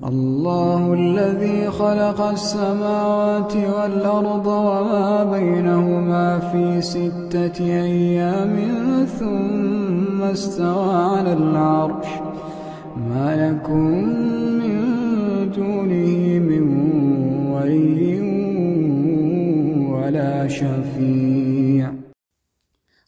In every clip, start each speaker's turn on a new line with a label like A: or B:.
A: الله الذي خلق السماوات والأرض وما بينهما في 6 أيام ثم استوى على العرش ما يكون من دونه من ولي ولا شفيع۔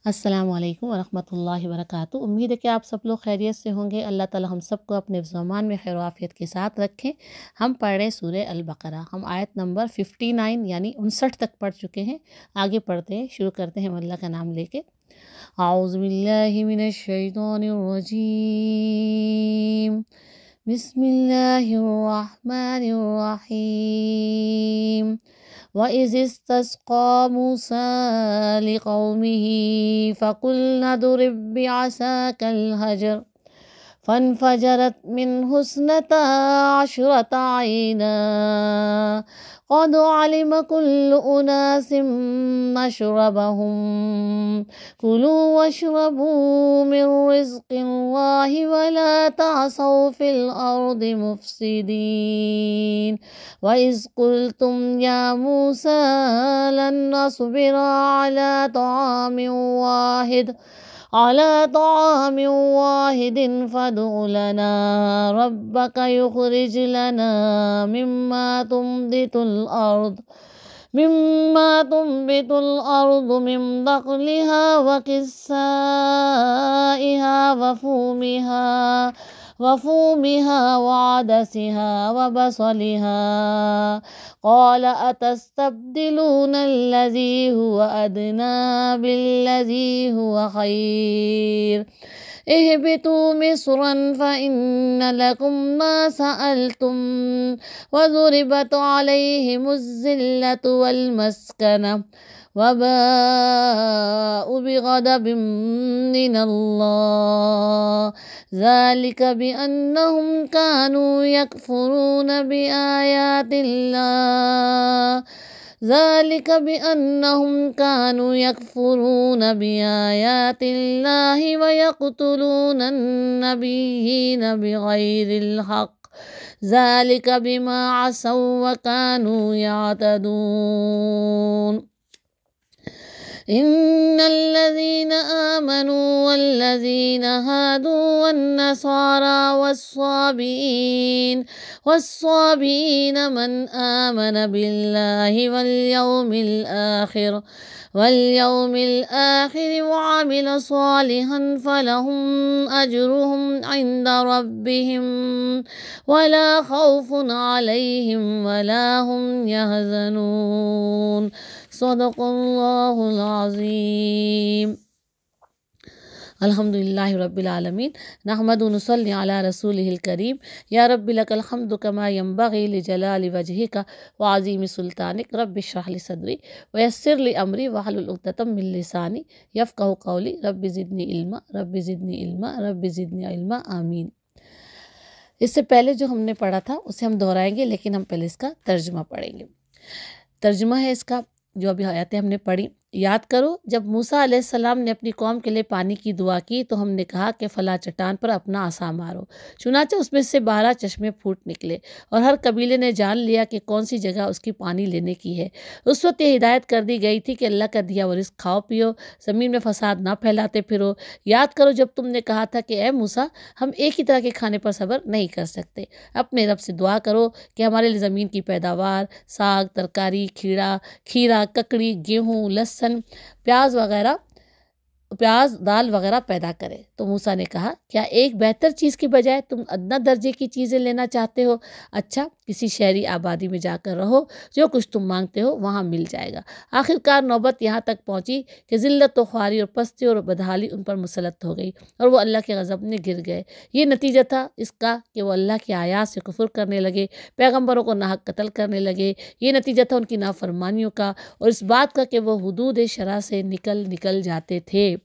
B: السلام علیکم ورحمۃ اللہ وبرکاتہ۔ امید ہے کہ آپ سب لوگ خیریت سے ہوں گے۔ اللہ تعالی ہم سب کو اپنے زمان میں خیر و عافیت کے ساتھ رکھیں۔ ہم پڑھ رہے سورہ البقرہ، ہم آیت نمبر 59 یعنی 59 تک پڑھ چکے ہیں۔ آگے پڑھتے ہیں، شروع کرتے ہیں اللہ کا نام لے کے۔ اعوذ باللہ من الشیطان الرجیم، بسم اللہ الرحمن الرحیم۔ وَإِذِ اسْتَسْقَىٰ مُوسَىٰ لِقَوْمِهِ فَقُلْنَا اضْرِب بِّعَصَاكَ الْحَجَرَ فَانْفَجَرَتْ مِنْهُ 12 عَيْنًا قَدْ عَلِمَ كُلُّ أُنَاسٍ مَّشْرَبَهُمْ كُلُوا وَاشْرَبُوا مِن رِّزْقِ اللَّهِ وَلَا تَعْثَوْا فِي الْأَرْضِ مُفْسِدِينَ وَإِذْ قُلْتُمْ يَا مُوسَىٰ لَن نَّصْبِرَ عَلَىٰ طَعَامٍ واحد فادع لنا ربك يخرج لنا مما تنبت الأرض من بقلها وقثائها وفومها وعدسها وبصلها قال أتستبدلون الذي هو أدنى بالذي هو خير اهبطوا مصرا فإن لكم ما سألتم وضربت عليهم الذلة والمسكنة وباءوا بغضب من الله ذلك بأنهم كانوا يكفرون بآيات الله ويقتلون النبيين بغير الحق ذلك بما عصوا وكانوا يعتدون إن الذين آمنوا والذين هادوا والنصارى والصابئين من آمن بالله واليوم الآخر وعمل صالحا فلهم أجرهم عند ربهم ولا خوف عليهم ولا هم يحزنون صدق اللہ العظیم۔ الحمدللہ رب العالمین، نحمد و نصلی علی رسولہ الکریم۔ یا رب لک الحمد کما ینبغی لجلال وجہک وعظیم سلطانک، رب اشرح لی صدری ویسر لی امری واحلل عقدۃ من لسانی یفقہوا قولی، رب زدنی علما رب زدنی علما رب زدنی علما، آمین۔ اس سے پہلے جو ہم نے پڑھا تھا اسے ہم دہرائیں گے، لیکن ہم پہلے اس کا ترجمہ پڑھیں گے۔ ترجمہ ہے اس کا، جو ابھی آیاتیں ہم نے پڑھی۔ یاد کرو جب موسیٰ علیہ السلام نے اپنی قوم کے لیے پانی کی دعا کی تو ہم نے کہا کہ فلاں چٹان پر اپنا عصا مارو، چنانچہ اس میں سے 12 چشمے پھوٹ نکلے اور ہر قبیلے نے جان لیا کہ کون سی جگہ اس کی پانی لینے کی ہے۔ اس وقت یہ ہدایت کر دی گئی تھی کہ اللہ کا دیا ہوا رزق کھاؤ پیو، زمین میں فساد نہ پھیلاتے پھرو۔ یاد کرو جب تم نے کہا تھا کہ اے موسیٰ ہم ایک ہی طرح کے کھانے پر صبر نہیں کر سکتے، اپنے رب سے دعا کرو کہ ہمارے لیے زمین کی پیداوار، ساگ، ترکاری، کھیرا، ککڑی، گیہوں، لہسن، پیاز، دال وغیرہ پیدا کرے۔ تو موسیٰ نے کہا کیا ایک بہتر چیز کی بجائے تم ادنیٰ درجے کی چیزیں لینا چاہتے ہو؟ اچھا کسی شہری آبادی میں جا کر رہو، جو کچھ تم مانگتے ہو وہاں مل جائے گا۔ آخر کار نوبت یہاں تک پہنچی کہ ذلت و خواری اور پستی اور بدحالی ان پر مسلط ہو گئی اور وہ اللہ کے غضب میں گر گئے۔ یہ نتیجہ تھا اس کا کہ وہ اللہ کی آیات سے کفر کرنے لگے، پیغمبروں کو ناحق قتل کرنے لگے۔ یہ نتیجہ تھا ان کی نافرمانیوں کا اور اس بات کا کہ وہ حدود شرع سے نکل جاتے تھے۔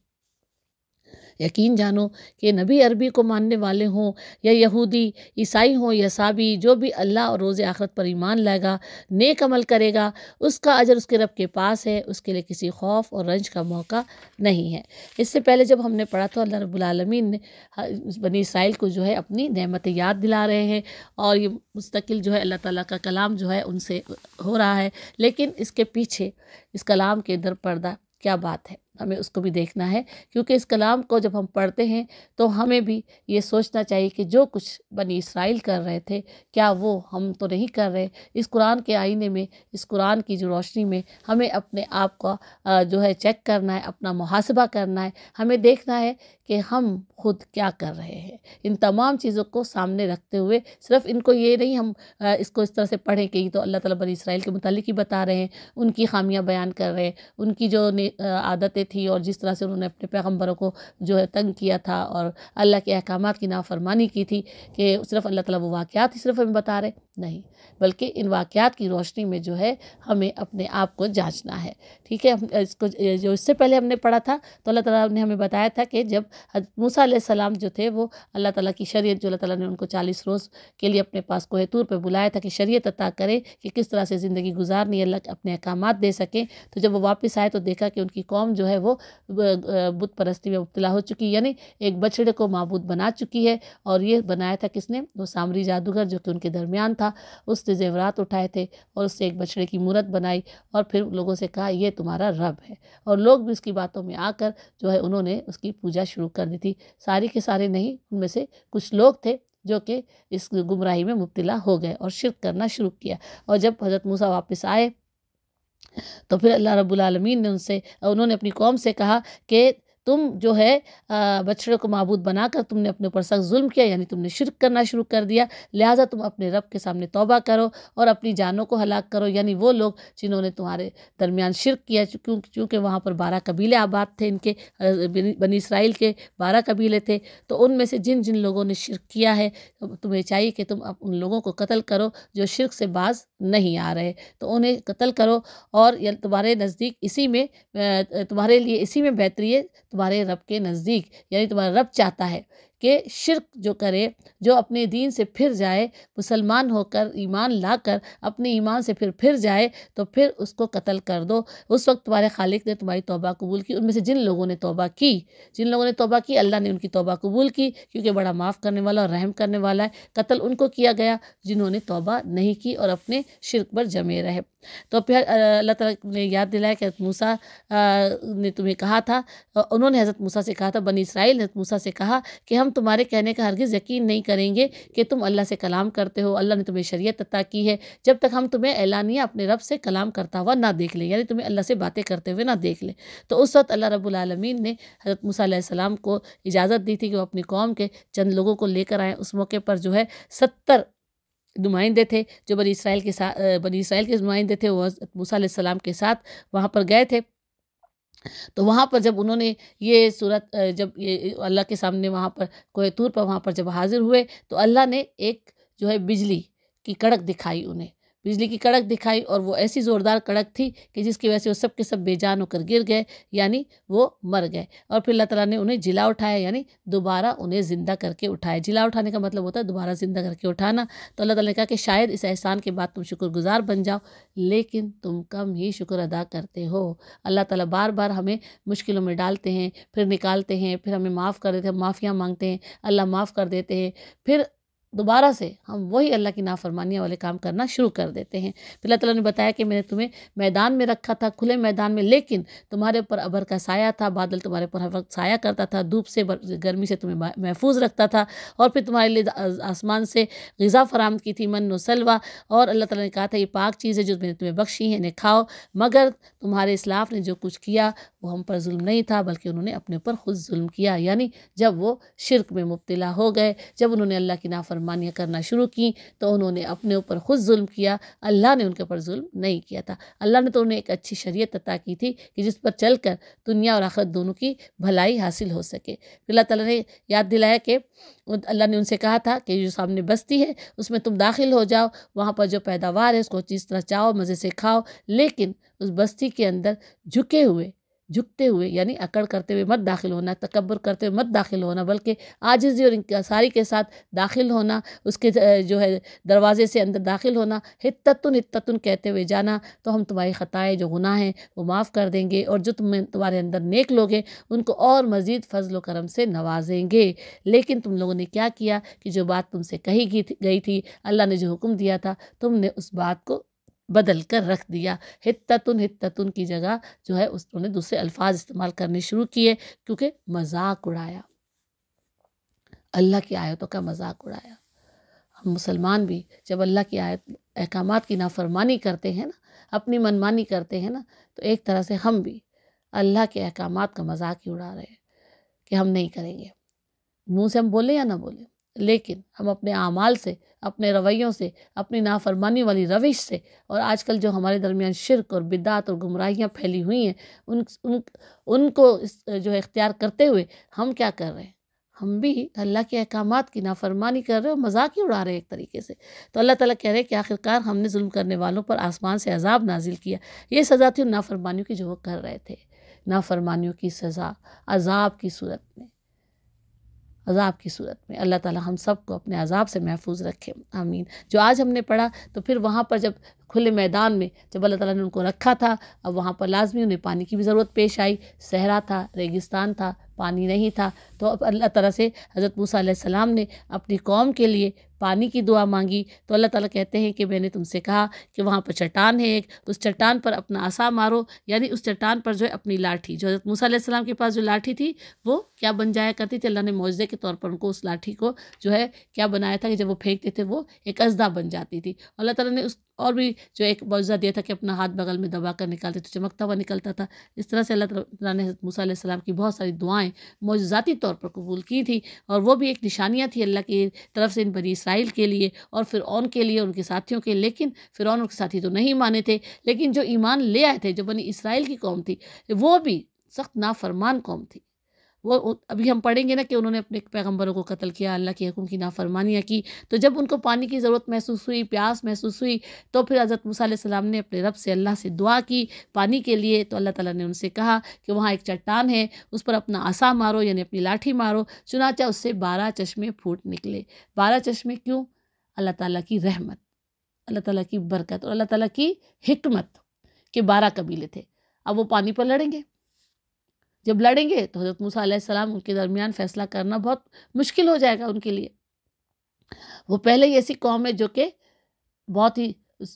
B: یقین جانو کہ نبی عربی کو ماننے والے ہوں یا یہودی عیسائی ہوں یا سابی، جو بھی اللہ اور روز آخرت پر ایمان لائے گا، نیک عمل کرے گا، اس کا اجر اس کے رب کے پاس ہے، اس کے لیے کسی خوف اور رنج کا موقع نہیں ہے۔ اس سے پہلے جب ہم نے پڑھا تو اللہ رب العالمین نے بنی اسرائیل کو جو ہے اپنی نعمتیں یاد دلا رہے ہیں، اور یہ مستقل جو ہے اللہ تعالیٰ کا کلام جو ہے ان سے ہو رہا ہے، لیکن اس کے پیچھے اس کلام کے در پردہ کیا بات ہے، ہمیں اس کو بھی دیکھنا ہے، کیونکہ اس کلام کو جب ہم پڑھتے ہیں تو ہمیں بھی یہ سوچنا چاہیے کہ جو کچھ بنی اسرائیل کر رہے تھے کیا وہ ہم تو نہیں کر رہے۔ اس قرآن کے آئینے میں، اس قرآن کی جو روشنی میں ہمیں اپنے آپ کا جو ہے چیک کرنا ہے، اپنا محاسبہ کرنا ہے، ہمیں دیکھنا ہے کہ ہم خود کیا کر رہے ہیں۔ ان تمام چیزوں کو سامنے رکھتے ہوئے صرف ان کو یہ نہیں ہم اس کو اس طرح سے پڑھیں کہ یہ تو اللہ تعالیٰ بنی اسرائیل کے متعلق ہی بتا رہے ہیں، ان کی خامیاں بیان کر رہے ہیں، ان کی جو عادتیں تھی اور جس طرح سے انہوں نے اپنے پیغمبروں کو جو ہے تنگ کیا تھا اور اللہ کے احکامات کی نافرمانی کی تھی، کہ صرف اللہ تعالیٰ وہ واقعات ہی صرف ہمیں بتا رہے نہیں، بلکہ ان واقعات کی روشنی میں جو ہے ہمیں اپنے آپ کو جانچنا ہے۔ ٹھیک ہے، اس کو جو اس سے پہلے ہم نے پڑھا تھا تو اللہ تعالیٰ نے ہمیں بتایا تھا کہ جب حضرت موسیٰ علیہ السلام جو تھے وہ اللہ تعالیٰ کی شریعت، جو اللہ تعالیٰ نے ان کو 40 روز کے لیے اپنے پاس کوہ طور پہ بلایا تھا کہ شریعت عطا کرے کہ کس طرح سے زندگی گزارنی ہے، اللہ اپنے احکامات دے سکیں، تو جب وہ واپس آئے تو دیکھا کہ ان کی قوم جو ہے وہ بت پرستی میں مبتلا ہو چکی، یعنی ایک بچڑے کو معبود بنا چکی ہے، اور یہ بنایا تھا کس نے؟ وہ سامری جادوگر جو کہ ان کے درمیان تھا، اس نے زیورات اٹھائے تھے اور اس سے ایک بچڑے کی مورت بنائی، اور پھر لوگوں سے کہا یہ تمہارا رب ہے، اور لوگ بھی اس کی باتوں میں آ کر جو ہے انہوں نے اس کی پوجا شروع کر دی تھی۔ سارے کے سارے نہیں، ان میں سے کچھ لوگ تھے جو کہ اس گمراہی میں مبتلا ہو گئے اور شرک کرنا شروع کیا، اور جب حضرت موسیٰ واپس آئے تو پھر اللہ رب العالمین نے انہوں نے اپنی قوم سے کہا کہ تم جو ہے بچڑے کو معبود بنا کر تم نے اپنے اوپر سخت ظلم کیا، یعنی تم نے شرک کرنا شروع کر دیا، لہٰذا تم اپنے رب کے سامنے توبہ کرو اور اپنی جانوں کو ہلاک کرو۔ یعنی وہ لوگ جنہوں نے تمہارے درمیان شرک کیا، چونکہ وہاں پر 12 قبیلے آباد تھے، ان کے بنی اسرائیل کے 12 قبیلے تھے، تو ان میں سے جن جن لوگوں نے شرک کیا ہے تمہیں چاہیے کہ تم ان لوگوں کو قتل کرو جو شرک سے باز نہیں آ رہے، تو انہیں قتل کرو، اور تمہارے نزدیک اسی میں تمہارے لیے اسی میں بہتری ہے تمہارے رب کے نزدیک، یعنی تمہارا رب چاہتا ہے کہ شرک جو کرے، جو اپنے دین سے پھر جائے، مسلمان ہو کر ایمان لا کر اپنے ایمان سے پھر جائے، تو پھر اس کو قتل کر دو۔ اس وقت تمہارے خالق نے تمہاری توبہ قبول کی۔ ان میں سے جن لوگوں نے توبہ کی اللہ نے ان کی توبہ قبول کی، کیونکہ بڑا معاف کرنے والا اور رحم کرنے والا ہے۔ قتل ان کو کیا گیا جنہوں نے توبہ نہیں کی اور اپنے شرک پر جمے رہے۔ تو پھر اللہ تعالیٰ نے یاد دلایا کہ حضرت موسیٰ نے تمہیں کہا تھا، انہوں نے حضرت موسیٰ سے کہا تھا، بنی اسرائیل نے حضرت موسیٰ سے کہا کہ ہم تمہارے کہنے کا ہرگز یقین نہیں کریں گے کہ تم اللہ سے کلام کرتے ہو، اللہ نے تمہیں شریعت عطا کی ہے، جب تک ہم تمہیں اعلانیہ اپنے رب سے کلام کرتا ہوا نہ دیکھ لیں، یعنی تمہیں اللہ سے باتیں کرتے ہوئے نہ دیکھ لیں۔ تو اس وقت اللہ رب العالمین نے حضرت موسیٰ علیہ السلام کو اجازت دی تھی کہ وہ اپنی قوم کے چند لوگوں کو لے کر آئیں۔ اس موقع پر جو ہے 70 نمائندے تھے جو بنی اسرائیل کے نمائندے تھے، وہ حضرت موسیٰ علیہ السلام کے ساتھ وہاں پر گئے تھے۔ تو وہاں پر جب انہوں نے یہ صورت جب یہ اللہ کے سامنے وہاں پر کوہ طور پر وہاں پر جب حاضر ہوئے تو اللہ نے ایک جو ہے بجلی کی کڑک دکھائی، انہیں بجلی کی کڑک دکھائی، اور وہ ایسی زوردار کڑک تھی کہ جس کی وجہ سے وہ سب کے سب بے جان ہو کر گر گئے، یعنی وہ مر گئے۔ اور پھر اللہ تعالیٰ نے انہیں جلا اٹھایا، یعنی دوبارہ انہیں زندہ کر کے اٹھایا۔ جلا اٹھانے کا مطلب ہوتا ہے دوبارہ زندہ کر کے اٹھانا۔ تو اللہ تعالیٰ نے کہا کہ شاید اس احسان کے بعد تم شکر گزار بن جاؤ، لیکن تم کم ہی شکر ادا کرتے ہو۔ اللہ تعالیٰ بار بار ہمیں مشکلوں میں ڈالتے ہیں، پھر نکالتے ہیں، پھر ہمیں معاف کر دیتے ہیں، معافیاں مانگتے ہیں، اللہ معاف کر دیتے ہیں، پھر دوبارہ سے ہم وہی اللہ کی نافرمانیاں والے کام کرنا شروع کر دیتے ہیں۔ پھر اللہ تعالیٰ نے بتایا کہ میں نے تمہیں میدان میں رکھا تھا، کھلے میدان میں، لیکن تمہارے اوپر ابر کا سایہ تھا، بادل تمہارے اوپر ہر وقت سایہ کرتا تھا، دھوپ سے گرمی سے تمہیں محفوظ رکھتا تھا، اور پھر تمہارے لیے آسمان سے غذا فراہم کی تھی، من و سلوہ، اور اللہ تعالیٰ نے کہا تھا یہ پاک چیز ہے جو میں نے تمہیں بخشی ہے، انہیں کھاؤ۔ مگر تمہارے اسلاف نے جو کچھ کیا وہ ہم پر ظلم نہیں تھا، بلکہ انہوں نے اپنے اوپر خود ظلم کیا، یعنی جب وہ شرک میں مبتلا ہو گئے، جب انہوں نے اللہ کی نافرمانیاں کرنا شروع کی تو انہوں نے اپنے اوپر خود ظلم کیا، اللہ نے ان کے اوپر ظلم نہیں کیا تھا۔ اللہ نے تو انہیں ایک اچھی شریعت عطا کی تھی کہ جس پر چل کر دنیا اور آخرت دونوں کی بھلائی حاصل ہو سکے۔ پھر اللہ تعالیٰ نے یاد دلایا کہ اللہ نے ان سے کہا تھا کہ جو سامنے بستی ہے اس میں تم داخل ہو جاؤ، وہاں پر جو پیداوار ہے اس کو جس طرح چاہو مزے سے کھاؤ، لیکن اس بستی کے اندر جھکے ہوئے جھکتے ہوئے یعنی اکڑ کرتے ہوئے مت داخل ہونا، تکبر کرتے ہوئے مت داخل ہونا، بلکہ عاجزی اور انکساری کے ساتھ داخل ہونا، اس کے جو ہے دروازے سے اندر داخل ہونا، حتتن حتتن کہتے ہوئے جانا، تو ہم تمہاری خطائیں جو گناہ ہیں وہ معاف کر دیں گے، اور جو تمہارے اندر نیک لوگ ہیں ان کو اور مزید فضل و کرم سے نوازیں گے۔ لیکن تم لوگوں نے کیا کیا کہ جو بات تم سے کہی گئی تھی، اللہ نے جو حکم دیا تھا، تم نے اس بات کو بدل کر رکھ دیا۔ حتتن حتتن کی جگہ جو ہے انہوں نے دوسرے الفاظ استعمال کرنے شروع کیے، کیونکہ مذاق اڑایا، اللہ کی آیتوں کا مذاق اڑایا۔ ہم مسلمان بھی جب اللہ کی احکامات کی نافرمانی کرتے ہیں نا، اپنی منمانی کرتے ہیں نا، تو ایک طرح سے ہم بھی اللہ کے احکامات کا مذاق ہی اڑا رہے ہیں کہ ہم نہیں کریں گے۔ منہ سے ہم بولیں یا نہ بولیں، لیکن ہم اپنے اعمال سے، اپنے رویوں سے، اپنی نافرمانی والی روش سے، اور آج کل جو ہمارے درمیان شرک اور بدعت اور گمراہیاں پھیلی ہوئی ہیں، ان کو جو ہے اختیار کرتے ہوئے ہم کیا کر رہے ہیں؟ ہم بھی اللہ کے احکامات کی نافرمانی کر رہے ہیں اور مذاق ہی اڑا رہے ہیں ایک طریقے سے۔ تو اللہ تعالیٰ کہہ رہے ہیں کہ آخرکار ہم نے ظلم کرنے والوں پر آسمان سے عذاب نازل کیا۔ یہ سزا تھی ان نافرمانیوں کی جو وہ کر رہے تھے۔ نافرمانیوں کی سزا عذاب کی صورت میں، عذاب کی صورت میں۔ اللہ تعالیٰ ہم سب کو اپنے عذاب سے محفوظ رکھے، آمین۔ جو آج ہم نے پڑھا، تو پھر وہاں پر جب کھلے میدان میں جب اللہ تعالیٰ نے ان کو رکھا تھا، اب وہاں پر لازمی انہیں پانی کی بھی ضرورت پیش آئی، صحرا تھا، ریگستان تھا، پانی نہیں تھا، تو اب اللہ تعالیٰ سے حضرت موسیٰ علیہ السلام نے اپنی قوم کے لیے پانی کی دعا مانگی۔ تو اللہ تعالیٰ کہتے ہیں کہ میں نے تم سے کہا کہ وہاں پر چٹان ہے ایک، اس چٹان پر اپنا عصا مارو، یعنی اس چٹان پر جو ہے اپنی لاٹھی، جو حضرت موسیٰ علیہ السلام کے پاس جو لاٹھی تھی وہ کیا بن جایا کرتی تھی، اللہ نے معجزے کے طور پر ان کو اس لاٹھی کو جو ہے کیا بنایا تھا کہ جب وہ پھینکتے تھے وہ ایک اژدہا بن جاتی تھی۔ اللہ تعالیٰ نے اس اور بھی جو ایک معجزہ دیا تھا کہ اپنا ہاتھ بغل میں دبا کر نکالتے تو چمکتا ہوا نکلتا تھا۔ اس طرح سے اللہ تعالیٰ نے حضرت موسیٰ علیہ السلام کی بہت ساری دعائیں معجزاتی طور پر قبول کی تھی، اور وہ بھی ایک نشانیاں تھی اللہ کی طرف سے ان بنی اسرائیل کے لیے اور فرعون کے لیے، ان کے ساتھیوں کے۔ لیکن فرعون ان کے ساتھی تو نہیں مانے تھے، لیکن جو ایمان لے آئے تھے، جو بنی اسرائیل کی قوم تھی، وہ بھی سخت نافرمان قوم تھی۔ وہ ابھی ہم پڑھیں گے نا کہ انہوں نے اپنے پیغمبروں کو قتل کیا، اللہ کے حکم کی نافرمانیاں کی۔ تو جب ان کو پانی کی ضرورت محسوس ہوئی، پیاس محسوس ہوئی، تو پھر حضرت موسیٰ علیہ السلام نے اپنے رب سے، اللہ سے دعا کی پانی کے لیے۔ تو اللہ تعالیٰ نے ان سے کہا کہ وہاں ایک چٹان ہے، اس پر اپنا عصا مارو، یعنی اپنی لاٹھی مارو۔ چنانچہ اس سے 12 چشمے پھوٹ نکلے۔ 12 چشمے کیوں؟ اللہ تعالیٰ کی رحمت، اللہ تعالیٰ کی برکت اور اللہ تعالیٰ کی حکمت کہ 12 قبیلے تھے، اب وہ پانی پر لڑیں گے۔ جب لڑیں گے تو حضرت موسیٰ علیہ السلام ان کے درمیان فیصلہ کرنا بہت مشکل ہو جائے گا ان کے لیے۔ وہ پہلے ہی ایسی قوم ہے جو کہ بہت ہی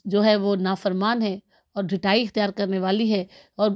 B: جو ہے وہ نافرمان ہے اور ڈھٹائی اختیار کرنے والی ہے اور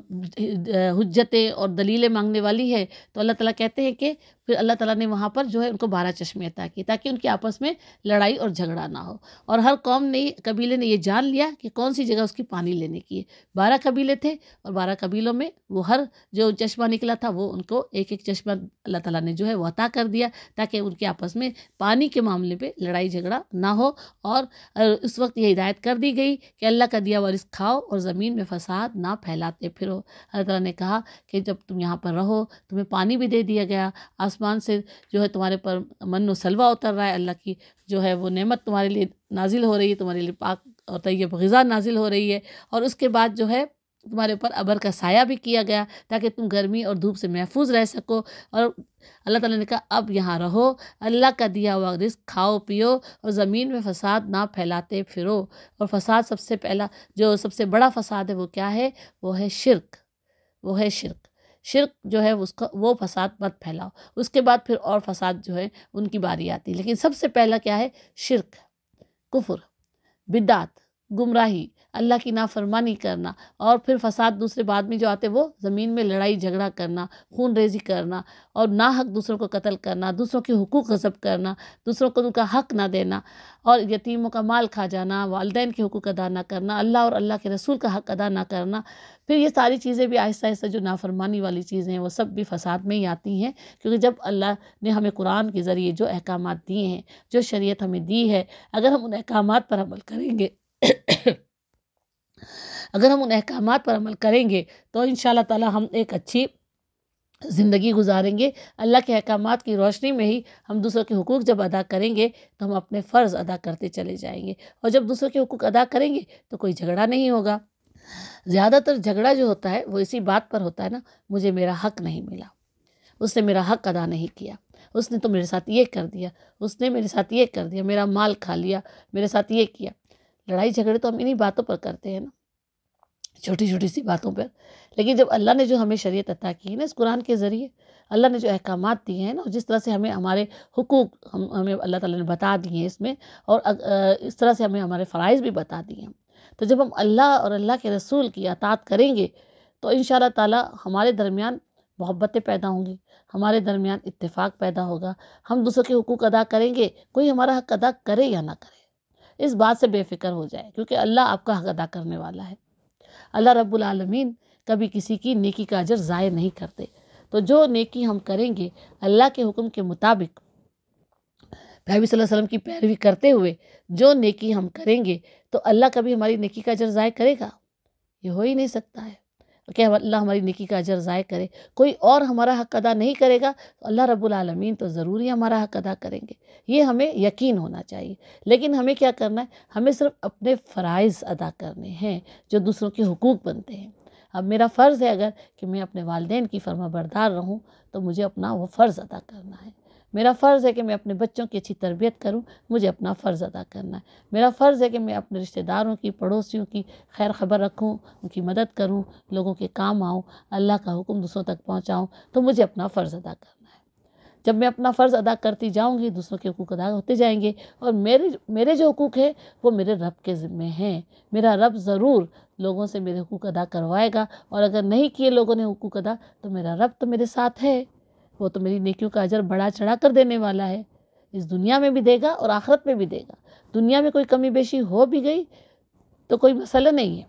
B: حجتیں اور دلیلیں مانگنے والی ہے۔ تو اللہ تعالیٰ کہتے ہیں کہ پھر اللہ تعالیٰ نے وہاں پر جو ہے ان کو 12 چشمے عطا کیے تاکہ ان کے آپس میں لڑائی اور جھگڑا نہ ہو، اور ہر قوم نے، قبیلے نے یہ جان لیا کہ کون سی جگہ اس کی پانی لینے کی ہے۔ 12 قبیلے تھے اور 12 قبیلوں میں وہ ہر جو چشمہ نکلا تھا وہ ان کو ایک ایک چشمہ اللہ تعالیٰ نے جو ہے وہ عطا کر دیا تاکہ ان کے آپس میں پانی کے معاملے پہ لڑائی جھگڑا نہ ہو۔ اور اس وقت یہ ہدایت کر دی گئی کہ اللہ کا دیا ہوا رزق کھاؤ اور زمین میں فساد نہ پھیلاتے پھرو۔ اللہ تعالیٰ نے کہا کہ جب تم یہاں پر رہو، تمہیں پانی بھی دے دیا گیا، آسمان سے جو ہے تمہارے پر من و سلوہ اتر رہا ہے، اللہ کی جو ہے وہ نعمت تمہارے لیے نازل ہو رہی ہے، تمہارے لیے پاک اور طیب غذا نازل ہو رہی ہے، اور اس کے بعد جو ہے تمہارے اوپر ابر کا سایہ بھی کیا گیا تاکہ تم گرمی اور دھوپ سے محفوظ رہ سکو۔ اور اللہ تعالیٰ نے کہا اب یہاں رہو، اللہ کا دیا ہوا رزق کھاؤ پیو اور زمین میں فساد نہ پھیلاتے پھرو۔ اور فساد سب سے پہلا جو سب سے بڑا فساد ہے وہ کیا ہے؟ وہ ہے شرک، وہ ہے شرک۔ شرک جو ہے اس کا وہ فساد مت پھیلاؤ، اس کے بعد پھر اور فساد جو ہے ان کی باری آتی ہے، لیکن سب سے پہلا کیا ہے؟ شرک، کفر، بدعت، گمراہی، اللہ کی نافرمانی کرنا، اور پھر فساد دوسرے بعد میں جو آتے وہ زمین میں لڑائی جھگڑا کرنا، خون ریزی کرنا، اور ناحق دوسروں کو قتل کرنا، دوسروں کے حقوق غصب کرنا، دوسروں کو ان کا حق نہ دینا، اور یتیموں کا مال کھا جانا، والدین کے حقوق ادا نہ کرنا، اللہ اور اللہ کے رسول کا حق ادا نہ کرنا۔ پھر یہ ساری چیزیں بھی آہستہ آہستہ جو نافرمانی والی چیزیں ہیں وہ سب بھی فساد میں ہی آتی ہیں، کیونکہ جب اللہ نے ہمیں قرآن کے ذریعے جو احکامات دیے ہیں، جو شریعت ہمیں دی ہے، اگر ہم ان احکامات پر عمل کریں گے اگر ہم ان احکامات پر عمل کریں گے تو انشاءاللہ تعالی ہم ایک اچھی زندگی گزاریں گے۔ اللہ کے احکامات کی روشنی میں ہی ہم دوسروں کے حقوق جب ادا کریں گے تو ہم اپنے فرض ادا کرتے چلے جائیں گے، اور جب دوسروں کے حقوق ادا کریں گے تو کوئی جھگڑا نہیں ہوگا، زیادہ تر جھگڑا جو ہوتا ہے وہ اسی بات پر ہوتا ہے نا، مجھے میرا حق نہیں ملا، اس نے میرا حق ادا نہیں کیا، اس نے تو میرے ساتھ یہ کر دیا، اس نے میرے ساتھ یہ کر دیا، میرا مال کھا لیا، میرے ساتھ یہ کیا۔ لڑائی جھگڑے تو ہم انہی باتوں پر کرتے ہیں نا، چھوٹی چھوٹی سی باتوں پر۔ لیکن جب اللہ نے جو ہمیں شریعت عطا کی ہے نا، اس قرآن کے ذریعے اللہ نے جو احکامات دیے ہیں نا، جس طرح سے ہمیں ہمارے حقوق ہمیں اللہ تعالیٰ نے بتا دیے ہیں اس میں، اور اس طرح سے ہمیں ہمارے فرائض بھی بتا دیے ہیں۔ تو جب ہم اللہ اور اللہ کے رسول کی اطاعت کریں گے تو انشاءاللہ تعالیٰ ہمارے درمیان محبتیں پیدا ہوں گی، ہمارے درمیان اتفاق پیدا ہوگا، ہم دوسروں کے حقوق ادا کریں گے، کوئی ہمارا حق ادا کرے یا نہ کرے، اس بات سے بے فکر ہو جائے، کیونکہ اللہ آپ کا حق ادا کرنے والا ہے۔ اللہ رب العالمین کبھی کسی کی نیکی کا اجر ضائع نہیں کرتے۔ تو جو نیکی ہم کریں گے اللہ کے حکم کے مطابق، نبی صلی اللہ علیہ وسلم کی پیروی کرتے ہوئے جو نیکی ہم کریں گے تو اللہ کبھی ہماری نیکی کا اجر ضائع کرے گا؟ یہ ہو ہی نہیں سکتا ہے کہ اللہ ہماری نیکی کا اجر ضائع کرے۔ کوئی اور ہمارا حق ادا نہیں کرے گا تو اللہ رب العالمین تو ضروری ہمارا حق ادا کریں گے، یہ ہمیں یقین ہونا چاہیے۔ لیکن ہمیں کیا کرنا ہے؟ ہمیں صرف اپنے فرائض ادا کرنے ہیں جو دوسروں کے حقوق بنتے ہیں۔ اب میرا فرض ہے اگر کہ میں اپنے والدین کی فرما بردار رہوں تو مجھے اپنا وہ فرض ادا کرنا ہے۔ میرا فرض ہے کہ میں اپنے بچوں کی اچھی تربیت کروں، مجھے اپنا فرض ادا کرنا ہے۔ میرا فرض ہے کہ میں اپنے رشتہ داروں کی، پڑوسیوں کی خیر خبر رکھوں، ان کی مدد کروں، لوگوں کے کام آؤں، اللہ کا حکم دوسروں تک پہنچاؤں، تو مجھے اپنا فرض ادا کرنا ہے۔ جب میں اپنا فرض ادا کرتی جاؤں گی دوسروں کے حقوق ادا ہوتے جائیں گے، اور میرے جو حقوق ہیں وہ میرے رب کے ذمے ہیں۔ میرا رب ضرور لوگوں سے میرے حقوق ادا کروائے گا، اور اگر نہیں کیے لوگوں نے حقوق ادا تو میرا رب تو میرے ساتھ ہے، وہ تو میری نیکیوں کا اجر بڑھا چڑھا کر دینے والا ہے، اس دنیا میں بھی دے گا اور آخرت میں بھی دے گا۔ دنیا میں کوئی کمی بیشی ہو بھی گئی تو کوئی مسئلہ نہیں ہے،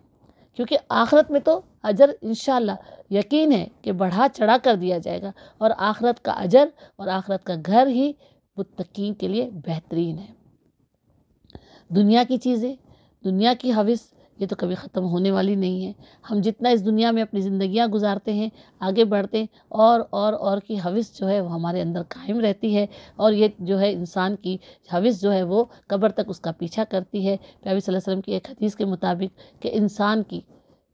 B: کیونکہ آخرت میں تو اجر انشاءاللہ یقین ہے کہ بڑھا چڑھا کر دیا جائے گا، اور آخرت کا اجر اور آخرت کا گھر ہی متقین کے لیے بہترین ہے۔ دنیا کی چیزیں، دنیا کی حوث، یہ تو کبھی ختم ہونے والی نہیں ہے۔ ہم جتنا اس دنیا میں اپنی زندگیاں گزارتے ہیں، آگے بڑھتے ہیں، اور کی حوث جو ہے وہ ہمارے اندر قائم رہتی ہے، اور یہ جو ہے انسان کی حوث جو ہے وہ قبر تک اس کا پیچھا کرتی ہے۔ نبی صلی اللہ علیہ وسلم کی ایک حدیث کے مطابق کہ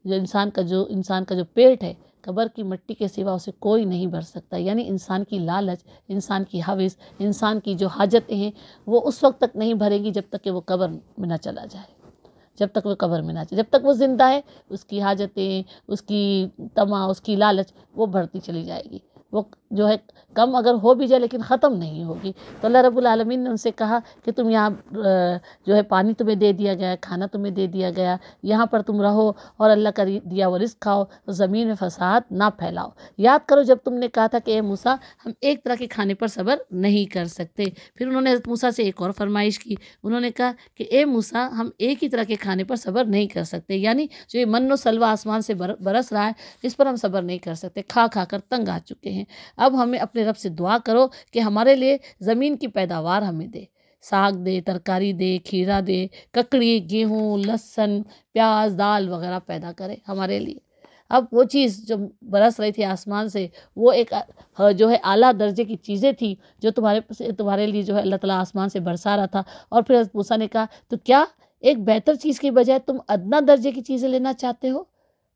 B: انسان کا جو پیٹ ہے، قبر کی مٹی کے سوا اسے کوئی نہیں بھر سکتا، یعنی انسان کی لالچ، انسان کی حوث، انسان کی جو حاجتیں ہیں وہ اس وقت تک نہیں بھریں گی جب تک کہ وہ قبر میں نہ چلا جائے، جب تک وہ قبر میں نہ چلے، جب تک وہ زندہ ہے اس کی حاجتیں، اس کی طمع، اس کی لالچ وہ بڑھتی چلی جائے گی، وہ جو ہے کم اگر ہو بھی جائے لیکن ختم نہیں ہوگی۔ تو اللہ رب العالمین نے ان سے کہا کہ تم یہاں جو ہے پانی تمہیں دے دیا گیا، کھانا تمہیں دے دیا گیا، یہاں پر تم رہو اور اللہ کا دیا ہوا رزق کھاؤ، زمین میں فساد نہ پھیلاؤ۔ یاد کرو جب تم نے کہا تھا کہ اے موسیٰ ہم ایک طرح کے کھانے پر صبر نہیں کر سکتے، پھر انہوں نے حضرت موسیٰ سے ایک اور فرمائش کی، انہوں نے کہا کہ اے موسیٰ ہم ایک ہی طرح کے کھانے پر صبر نہیں کر سکتے، یعنی جو یہ من و سلوہ آسمان سے برس رہا ہے اس پر ہم صبر نہیں کر سکتے، کھا کھا کر تنگ آ چکے ہیں۔ اب ہمیں اپنے رب سے دعا کرو کہ ہمارے لیے زمین کی پیداوار ہمیں دے، ساگ دے، ترکاری دے، کھیرا دے، ککڑی، گیہوں، لہسن، پیاز، دال وغیرہ پیدا کرے ہمارے لیے۔ اب وہ چیز جو برس رہی تھی آسمان سے وہ ایک جو ہے اعلیٰ درجے کی چیزیں تھی جو تمہارے لیے جو ہے اللہ تعالیٰ آسمان سے برسا رہا تھا، اور پھر حضرت موسیٰ نے کہا تو کیا ایک بہتر چیز کی بجائے تم ادنیٰ درجے کی چیزیں لینا چاہتے ہو؟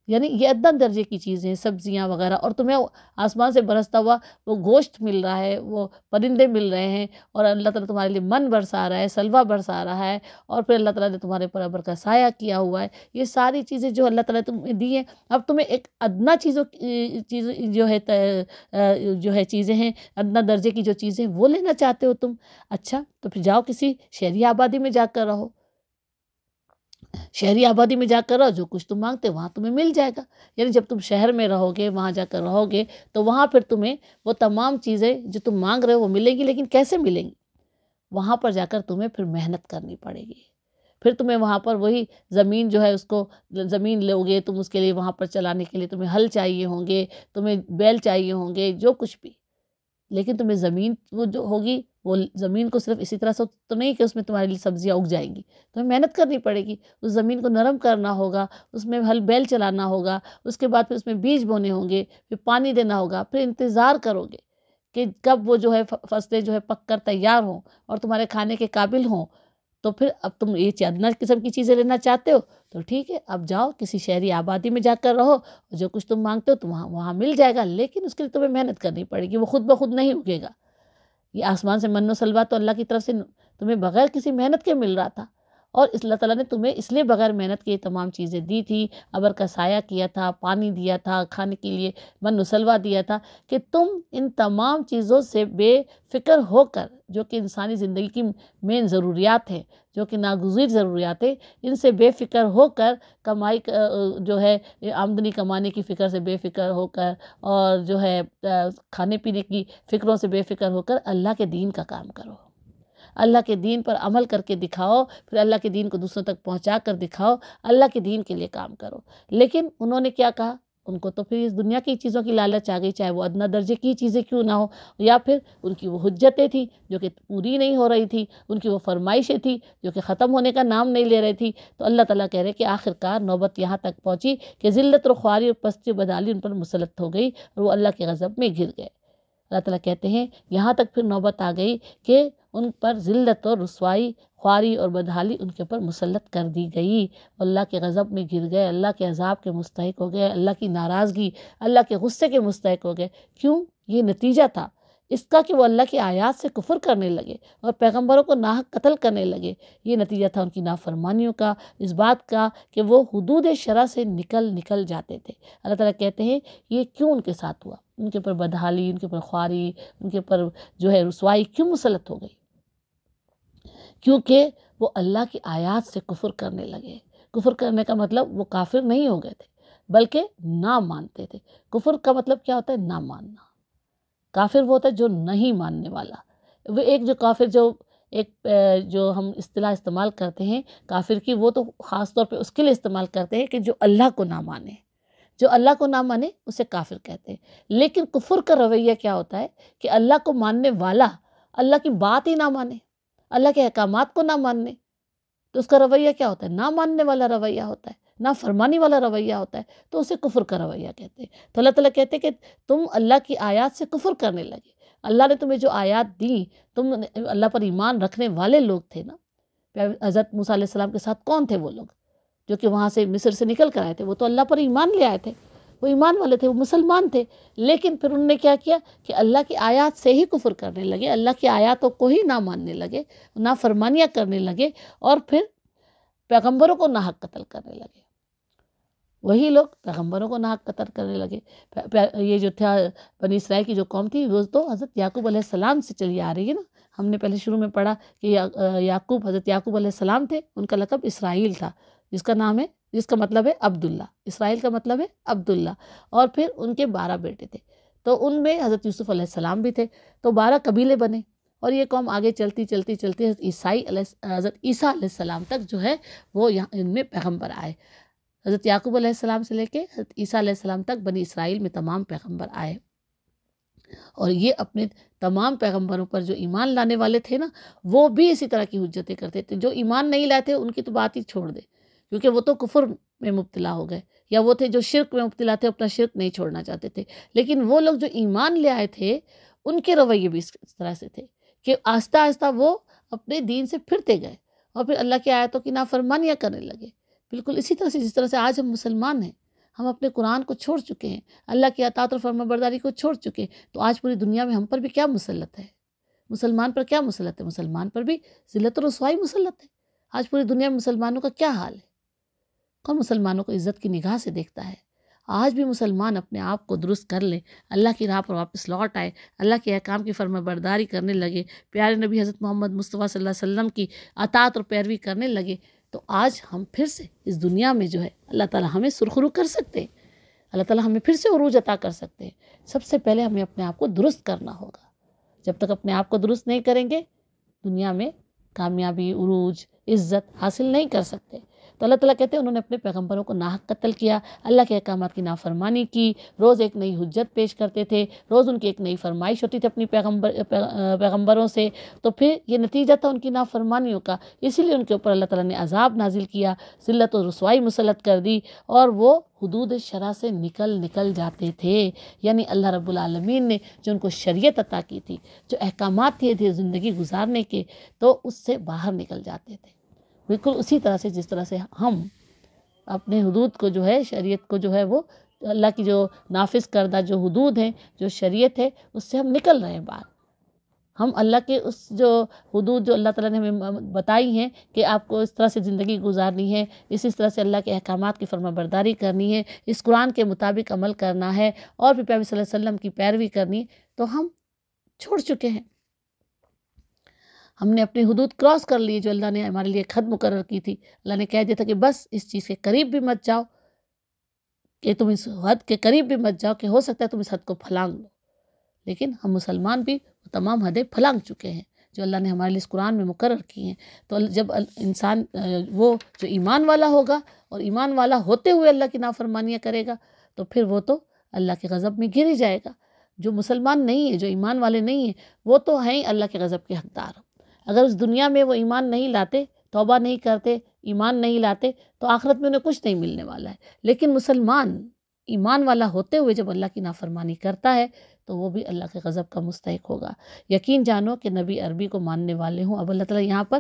B: یعنی یہ ادنیٰ درجے کی چیزیں، سبزیاں وغیرہ، اور تمہیں آسمان سے برستا ہوا وہ گوشت مل رہا ہے، وہ پرندے مل رہے ہیں، اور اللہ تعالیٰ تمہارے لیے من برسا رہا ہے، سلوہ برسا رہا ہے، اور پھر اللہ تعالیٰ نے تمہارے پر ابر کا سایہ کیا ہوا ہے۔ یہ ساری چیزیں جو اللہ تعالیٰ نے تمہیں دی ہیں، اب تمہیں ایک ادنیٰ چیز جو ہے چیزیں ہیں، ادنیٰ درجے کی جو چیزیں وہ لینا چاہتے ہو تم؟ اچھا تو پھر جاؤ کسی شہری آبادی میں جا کر رہو، شہری آبادی میں جا کر رہو، جو کچھ تم مانگتے وہاں تمہیں مل جائے گا۔ یعنی جب تم شہر میں رہو گے، وہاں جا کر رہو گے تو وہاں پھر تمہیں وہ تمام چیزیں جو تم مانگ رہے ہو وہ ملیں گی، لیکن کیسے ملیں گی؟ وہاں پر جا کر تمہیں پھر محنت کرنی پڑے گی، پھر تمہیں وہاں پر وہی زمین جو ہے اس کو زمین لو گے تم، اس کے لیے وہاں پر چلانے کے لیے تمہیں ہل چاہیے ہوں گے، تمہیں بیل چاہیے ہوں گے، جو کچھ بھی، لیکن تمہیں زمین وہ جو ہوگی وہ زمین کو صرف اسی طرح سے تو نہیں کہ اس میں تمہارے لیے سبزیاں اگ جائیں گی، تمہیں محنت کرنی پڑے گی، اس زمین کو نرم کرنا ہوگا، اس میں ہل بیل چلانا ہوگا، اس کے بعد پھر اس میں بیج بونے ہوں گے، پھر پانی دینا ہوگا، پھر انتظار کرو گے کہ کب وہ جو ہے فصلیں جو ہے پک کر تیار ہوں اور تمہارے کھانے کے قابل ہوں، تو پھر اب تم یہ ادنا قسم کی چیزیں لینا چاہتے ہو تو ٹھیک ہے، اب جاؤ کسی شہری آبادی میں جا کر رہو، جو کچھ تم مانگتے ہو تو وہاں مل جائے گا، لیکن اس کے لیے تمہیں محنت کرنی پڑے گی، وہ خود بخود نہیں اگے گا۔ یہ آسمان سے من و سلوا تو اللہ کی طرف سے تمہیں بغیر کسی محنت کے مل رہا تھا، اور اللہ تعالیٰ نے تمہیں اس لیے بغیر محنت کے یہ تمام چیزیں دی تھی، ابر کا سایہ کیا تھا، پانی دیا تھا، کھانے کے لیے من و سلوا دیا تھا، کہ تم ان تمام چیزوں سے بے فکر ہو کر، جو کہ انسانی زندگی کی مین ضروریات ہیں، جو کہ ناگزیر ضروریات ہیں، ان سے بے فکر ہو کر، کمائی جو ہے آمدنی کمانے کی فکر سے بے فکر ہو کر، اور جو ہے کھانے پینے کی فکروں سے بے فکر ہو کر اللہ کے دین کا کام کرو، اللہ کے دین پر عمل کر کے دکھاؤ، پھر اللہ کے دین کو دوسروں تک پہنچا کر دکھاؤ، اللہ کے دین کے لیے کام کرو۔ لیکن انہوں نے کیا کہا؟ ان کو تو پھر اس دنیا کی چیزوں کی لالچ آ گئی، چاہے وہ ادنا درجے کی چیزیں کیوں نہ ہو، یا پھر ان کی وہ حجتیں تھیں جو کہ پوری نہیں ہو رہی تھی، ان کی وہ فرمائشیں تھیں جو کہ ختم ہونے کا نام نہیں لے رہی تھی۔ تو اللہ تعالیٰ کہہ رہے کہ آخرکار نوبت یہاں تک پہنچی کہ ذلت و خواری اور پستی و بدحالی ان پر مسلط ہو گئی، اور وہ اللہ کے غضب میں گر گئے۔ اللہ تعالیٰ کہتے ہیں یہاں تک پھر نوبت آ گئی کہ ان پر ذلت اور رسوائی، خواری اور بدحالی ان کے اوپر مسلط کر دی گئی، اللہ کے غضب میں گر گئے، اللہ کے عذاب کے مستحق ہو گئے، اللہ کی ناراضگی، اللہ کے غصے کے مستحق ہو گئے۔ کیوں؟ یہ نتیجہ تھا اس کا کہ وہ اللہ کی آیات سے کفر کرنے لگے اور پیغمبروں کو ناحق قتل کرنے لگے۔ یہ نتیجہ تھا ان کی نافرمانیوں کا، اس بات کا کہ وہ حدود شرع سے نکل جاتے تھے۔ اللہ تعالیٰ کہتے ہیں یہ کیوں ان کے ساتھ ہوا؟ ان کے اوپر بدحالی، ان کے اوپر خواری، ان کے اوپر جو ہے رسوائی کیوں مسلط ہو گئی؟ کیونکہ وہ اللہ کی آیات سے کفر کرنے لگے۔ کفر کرنے کا مطلب وہ کافر نہیں ہو گئے تھے بلکہ نہ مانتے تھے۔ کفر کا مطلب کیا ہوتا ہے؟ نہ ماننا۔ کافر وہ ہوتا ہے جو نہیں ماننے والا۔ وہ ایک جو کافر جو ہم اصطلاح استعمال کرتے ہیں کافر کی، وہ تو خاص طور پہ اس کے لیے استعمال کرتے ہیں کہ جو اللہ کو نہ مانے، جو اللہ کو نہ مانے اسے کافر کہتے ہیں۔ لیکن کفر کا رویہ کیا ہوتا ہے کہ اللہ کو ماننے والا اللہ کی بات ہی نہ مانے، اللہ کے احکامات کو نہ ماننے، تو اس کا رویہ کیا ہوتا ہے؟ نہ ماننے والا رویہ ہوتا ہے، نہ فرمانی والا رویہ ہوتا ہے، تو اسے کفر کا رویہ کہتے ہیں۔ تو اللہ تعالیٰ کہتے ہیں کہ تم اللہ کی آیات سے کفر کرنے لگے۔ اللہ نے تمہیں جو آیات دیں، تم اللہ پر ایمان رکھنے والے لوگ تھے نا۔ حضرت موسیٰ علیہ السلام کے ساتھ کون تھے وہ لوگ جو کہ وہاں سے مصر سے نکل کر آئے تھے؟ وہ تو اللہ پر ایمان لے آئے تھے، وہ ایمان والے تھے، وہ مسلمان تھے۔ لیکن پھر انہوں نے کیا کیا کہ اللہ کی آیات سے ہی کفر کرنے لگے، اللہ کی آیاتوں کو ہی نہ ماننے لگے، نہ فرمانیاں کرنے لگے، اور پھر پیغمبروں کو ناحق قتل کرنے لگے۔ وہی لوگ پیغمبروں کو ناحق قتل کرنے لگے۔ یہ جو تھا بنی اسرائیل کی جو قوم تھی، وہ تو حضرت یعقوب علیہ السلام سے چلی آ رہی ہے نا۔ ہم نے پہلے شروع میں پڑھا کہ حضرت یعقوب علیہ السلام تھے، ان کا لقب اسرائیل تھا، جس کا مطلب ہے عبداللہ۔ اسرائیل کا مطلب ہے عبداللہ، اور پھر ان کے 12 بیٹے تھے، تو ان میں حضرت یوسف علیہ السلام بھی تھے، تو 12 قبیلے بنے، اور یہ قوم آگے چلتی حضرت عیسیٰ علیہ السلام تک جو ہے وہ ان میں پیغمبر آئے۔ حضرت یعقوب علیہ السلام سے لے کے حضرت عیسیٰ علیہ السلام تک بنی اسرائیل میں تمام پیغمبر آئے، اور یہ اپنے تمام پیغمبروں پر جو ایمان لانے والے تھے نا، وہ بھی اسی طرح کی حجتیں کرتے تھے۔ جو ایمان نہیں لائے تھے ان کی تو بات ہی چھوڑ دے، کیونکہ وہ تو کفر میں مبتلا ہو گئے، یا وہ تھے جو شرک میں مبتلا تھے، اپنا شرک نہیں چھوڑنا چاہتے تھے۔ لیکن وہ لوگ جو ایمان لے آئے تھے، ان کے رویے بھی اس طرح سے تھے کہ آہستہ آہستہ وہ اپنے دین سے پھرتے گئے، اور پھر اللہ کی آیتوں کی نافرمانیاں کرنے لگے۔ بالکل اسی طرح سے جس طرح سے آج ہم مسلمان ہیں، ہم اپنے قرآن کو چھوڑ چکے ہیں، اللہ کی اطاعت اور فرما برداری کو چھوڑ چکے ہیں، تو آج پوری دنیا میں ہم پر بھی کیا مسلط ہے؟ مسلمان پر کیا مسلط ہے؟ مسلمان پر بھی ذلت و رسوائی مسلط ہے۔ آج پوری دنیا میں مسلمانوں کا کیا حال ہے؟ کون مسلمانوں کو عزت کی نگاہ سے دیکھتا ہے؟ آج بھی مسلمان اپنے آپ کو درست کر لے، اللہ کی راہ پر واپس لوٹ آئے، اللہ کے احکام کی فرما برداری کرنے لگے، پیارے نبی حضرت محمد مصطفیٰ صلی اللہ علیہ وسلم کی اطاعت اور پیروی کرنے لگے، تو آج ہم پھر سے اس دنیا میں جو ہے اللہ تعالیٰ ہمیں سرخرو کر سکتے ہیں، اللہ تعالیٰ ہمیں پھر سے عروج عطا کر سکتے ہیں۔ سب سے پہلے ہمیں اپنے آپ کو درست کرنا ہوگا۔ جب تک اپنے آپ کو درست نہیں کریں گے، دنیا میں کامیابی، عروج، عزت حاصل نہیں کر سکتے۔ تو اللہ تعالیٰ کہتے ہیں انہوں نے اپنے پیغمبروں کو ناحق قتل کیا، اللہ کے احکامات کی نافرمانی کی، روز ایک نئی حجت پیش کرتے تھے، روز ان کی ایک نئی فرمائش ہوتی تھی اپنی پیغمبروں سے، تو پھر یہ نتیجہ تھا ان کی نافرمانیوں کا، اسی لیے ان کے اوپر اللہ تعالیٰ نے عذاب نازل کیا، ذلت و رسوائی مسلط کر دی، اور وہ حدود شرع سے نکل جاتے تھے۔ یعنی اللہ رب العالمین نے جو ان کو شریعت عطا کی تھی، جو احکامات تھے زندگی گزارنے کے، تو اس سے باہر نکل جاتے تھے، بالکل اسی طرح سے جس طرح سے ہم اپنے حدود کو جو ہے، شریعت کو جو ہے، وہ اللہ کی جو نافذ کردہ جو حدود ہیں، جو شریعت ہے، اس سے ہم نکل رہے ہیں باہر۔ ہم اللہ کے اس جو حدود جو اللہ تعالیٰ نے ہمیں بتائی ہیں کہ آپ کو اس طرح سے زندگی گزارنی ہے، اسی طرح سے اللہ کے احکامات کی فرما برداری کرنی ہے، اس قرآن کے مطابق عمل کرنا ہے، اور پھر پیغمبر صلی اللہ علیہ وسلم کی پیروی کرنی، تو ہم چھوڑ چکے ہیں۔ ہم نے اپنی حدود کراس کر لی جو اللہ نے ہمارے لیے ایک حد مقرر کی تھی۔ اللہ نے کہہ دیا تھا کہ بس اس چیز کے قریب بھی مت جاؤ، کہ تم اس حد کے قریب بھی مت جاؤ، کہ ہو سکتا ہے تم اس حد کو پھلانگ لو، لیکن ہم مسلمان بھی تمام حدیں پھلانگ چکے ہیں جو اللہ نے ہمارے لیے اس قرآن میں مقرر کی ہیں۔ تو جب انسان وہ جو ایمان والا ہوگا اور ایمان والا ہوتے ہوئے اللہ کی نافرمانیاں کرے گا، تو پھر وہ تو اللہ کے غضب میں گر ہی جائے گا۔ جو مسلمان نہیں ہے، جو ایمان والے نہیں ہیں، وہ تو ہیں اللہ کے غضب کے حقدار۔ اگر اس دنیا میں وہ ایمان نہیں لاتے، توبہ نہیں کرتے، ایمان نہیں لاتے، تو آخرت میں انہیں کچھ نہیں ملنے والا ہے۔ لیکن مسلمان ایمان والا ہوتے ہوئے جب اللہ کی نافرمانی کرتا ہے تو وہ بھی اللہ کے غضب کا مستحق ہوگا۔ یقین جانو کہ نبی عربی کو ماننے والے ہوں، اب اللہ تعالیٰ یہاں پر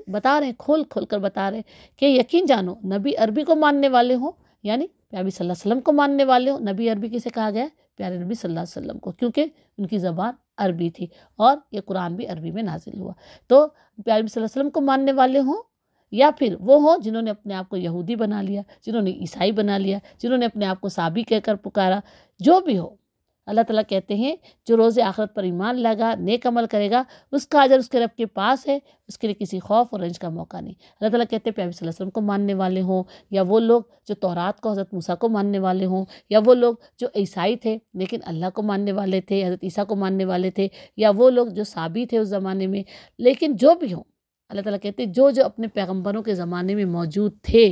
B: بتا رہے ہیں، کھول کر بتا رہے ہیں کہ یقین جانو نبی عربی کو ماننے والے ہوں، یعنی پیارے صلی اللہ علیہ وسلم کو ماننے والے ہوں۔ نبی عربی کسے کہا گیا ہے؟ پیارے نبی صلی اللہ علیہ وسلم کو، کیونکہ ان کی زبان عربی تھی اور یہ قرآن بھی عربی میں نازل ہوا۔ تو پیارے نبی صلی اللہ علیہ وسلم کو ماننے والے ہوں، یا پھر وہ ہوں جنہوں نے اپنے آپ کو یہودی بنا لیا، جنہوں نے عیسائی بنا لیا، جنہوں نے اپنے آپ کو صابی کہہ کر پکارا، جو بھی ہو، اللہ تعالیٰ کہتے ہیں جو روز آخرت پر ایمان لگا، نیک عمل کرے گا، اس کا اجر اس کے رب کے پاس ہے، اس کے لیے کسی خوف اور رنج کا موقع نہیں۔ اللہ تعالیٰ کہتے ہیں پیغمبر صلی اللہ علیہ وسلم کو ماننے والے ہوں، یا وہ لوگ جو تورات کو، حضرت موسیٰ کو ماننے والے ہوں، یا وہ لوگ جو عیسائی تھے لیکن اللہ کو ماننے والے تھے، حضرت عیسیٰ کو ماننے والے تھے، یا وہ لوگ جو صابی تھے اس زمانے میں، لیکن جو بھی ہوں، اللہ تعالیٰ کہتے ہیں جو اپنے پیغمبروں کے زمانے میں موجود تھے،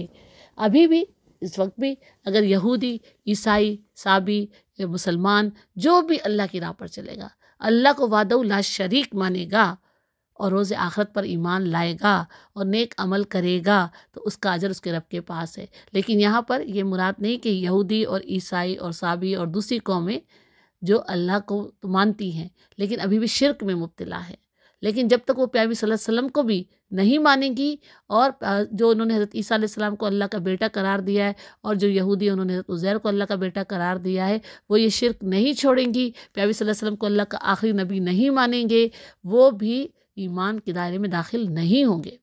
B: ابھی بھی اس وقت بھی اگر یہودی، عیسائی، صابی، مسلمان جو بھی اللہ کی راہ پر چلے گا، اللہ کو وحدہ لا شریک مانے گا اور روز آخرت پر ایمان لائے گا اور نیک عمل کرے گا، تو اس کا اجر اس کے رب کے پاس ہے۔ لیکن یہاں پر یہ مراد نہیں کہ یہودی اور عیسائی اور صابی اور دوسری قومیں جو اللہ کو مانتی ہیں لیکن ابھی بھی شرک میں مبتلا ہے، لیکن جب تک وہ پیارے صلی اللہ علیہ وسلم کو بھی نہیں مانیں گی، اور جو انہوں نے حضرت عیسیٰ علیہ السلام کو اللہ کا بیٹا قرار دیا ہے، اور جو یہودی انہوں نے حضرت عزیر کو اللہ کا بیٹا قرار دیا ہے، وہ یہ شرک نہیں چھوڑیں گی، پیارے صلی اللہ علیہ وسلم کو اللہ کا آخری نبی نہیں مانیں گے، وہ بھی ایمان کے دائرے میں داخل نہیں ہوں گے۔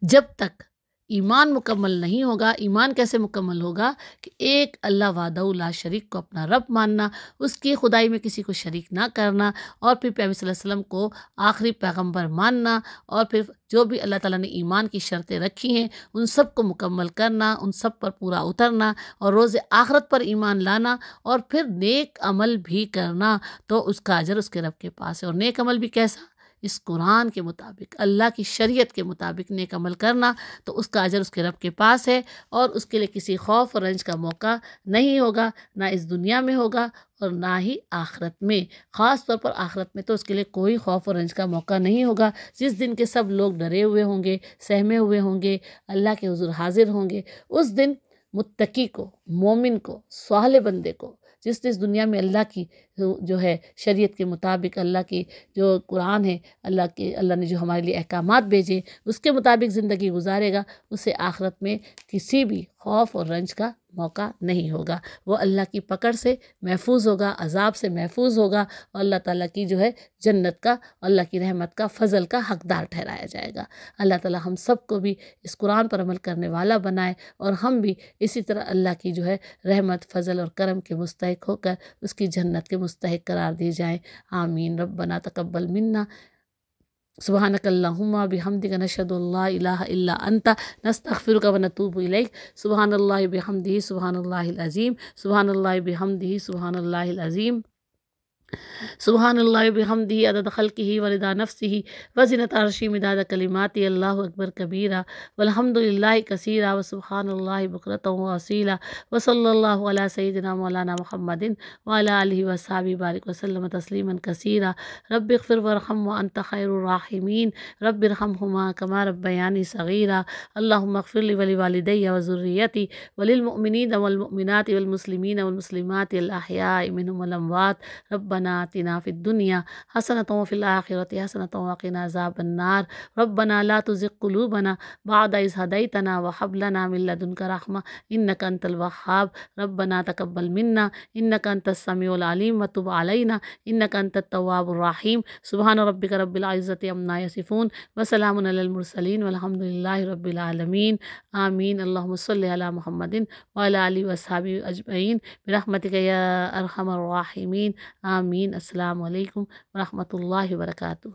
B: جب تک ایمان مکمل نہیں ہوگا، ایمان کیسے مکمل ہوگا؟ کہ ایک اللہ وحدہ لا شریک کو اپنا رب ماننا، اس کی خدائی میں کسی کو شریک نہ کرنا، اور پھر پیغمبر صلی اللہ علیہ وسلم کو آخری پیغمبر ماننا، اور پھر جو بھی اللہ تعالیٰ نے ایمان کی شرطیں رکھی ہیں ان سب کو مکمل کرنا، ان سب پر پورا اترنا، اور روز آخرت پر ایمان لانا، اور پھر نیک عمل بھی کرنا، تو اس کا اجر اس کے رب کے پاس ہے۔ اور نیک عمل بھی کیسا؟ اس قرآن کے مطابق، اللہ کی شریعت کے مطابق نیک عمل کرنا، تو اس کا اجر اس کے رب کے پاس ہے، اور اس کے لیے کسی خوف اور رنج کا موقع نہیں ہوگا، نہ اس دنیا میں ہوگا اور نہ ہی آخرت میں۔ خاص طور پر آخرت میں تو اس کے لیے کوئی خوف اور رنج کا موقع نہیں ہوگا، جس دن کے سب لوگ ڈرے ہوئے ہوں گے، سہمے ہوئے ہوں گے، اللہ کے حضور حاضر ہوں گے۔ اس دن متقی کو، مومن کو، صالح بندے کو، جس نے اس دنیا میں اللہ کی جو ہے شریعت کے مطابق، اللہ کی جو قرآن ہے، اللہ نے جو ہمارے لیے احکامات بھیجے اس کے مطابق زندگی گزارے گا، اسے آخرت میں کسی بھی خوف اور رنج کا موقع نہیں ہوگا۔ وہ اللہ کی پکڑ سے محفوظ ہوگا، عذاب سے محفوظ ہوگا، اور اللہ تعالیٰ کی جو ہے جنت کا، اللہ کی رحمت کا، فضل کا حقدار ٹھہرایا جائے گا۔ اللہ تعالیٰ ہم سب کو بھی اس قرآن پر عمل کرنے والا بنائے، اور ہم بھی اسی طرح اللہ کی جو ہے رحمت، فضل اور کرم کے مستحق ہو کر اس کی جنت کے مستحق قرار دیے جائیں۔ آمین۔ ربنا تقبل منا، سبحانک اللہم بحمدک، نشہد ان لا الہ الا انت، نستغفرک و نتوب الیک۔ سبحان اللہ بحمدہ، سبحان اللہ العظیم، سبحان اللہ بحمدہ، سبحان اللہ العظیم۔ سبحان اللہ بحمدہ عدد خلقہ ورضا نفسہ وزنۃ عرشہ مداد کلماتہ اللہ اکبر کبیرہ والحمد للہ کثیرہ وسبحان اللہ بکرۃ واصیلا وصلی اللہ علی سیدنا مولانا محمد وعلی آلہ وصحبہ بارک وسلم تسلیما کثیرا رب اغفر وارحم وانت خیر الراحمین رب ارحمہما کما ربیانی صغیرا اللہم اغفر لی ولوالدی وذریتی وللمؤمنین والمؤمنات والمسلمین والمسلمات الاحیاء منہم والاموات ربنا آتنا فی الدنیا حسنۃ وفی الآخرۃ حسنۃ وقنا عذاب النار ربنا لا تزغ قلوبنا بعد اذ ہدیتنا وہب لنا من لدنک رحمۃ انک انت الوہاب ربنا تقبل منا انک انت السمیع العلیم وتب علینا انک انت التواب الرحیم سبحان ربک رب العزۃ عما یصفون وسلام علی المرسلین والحمد للہ رب العالمین آمین اللہم صلی علی محمد وعلی آلہ وصحبہ اجمعین برحمتک یا ارحم الراحمین آمین۔ السلام علیکم ورحمۃ اللہ وبرکاتہ۔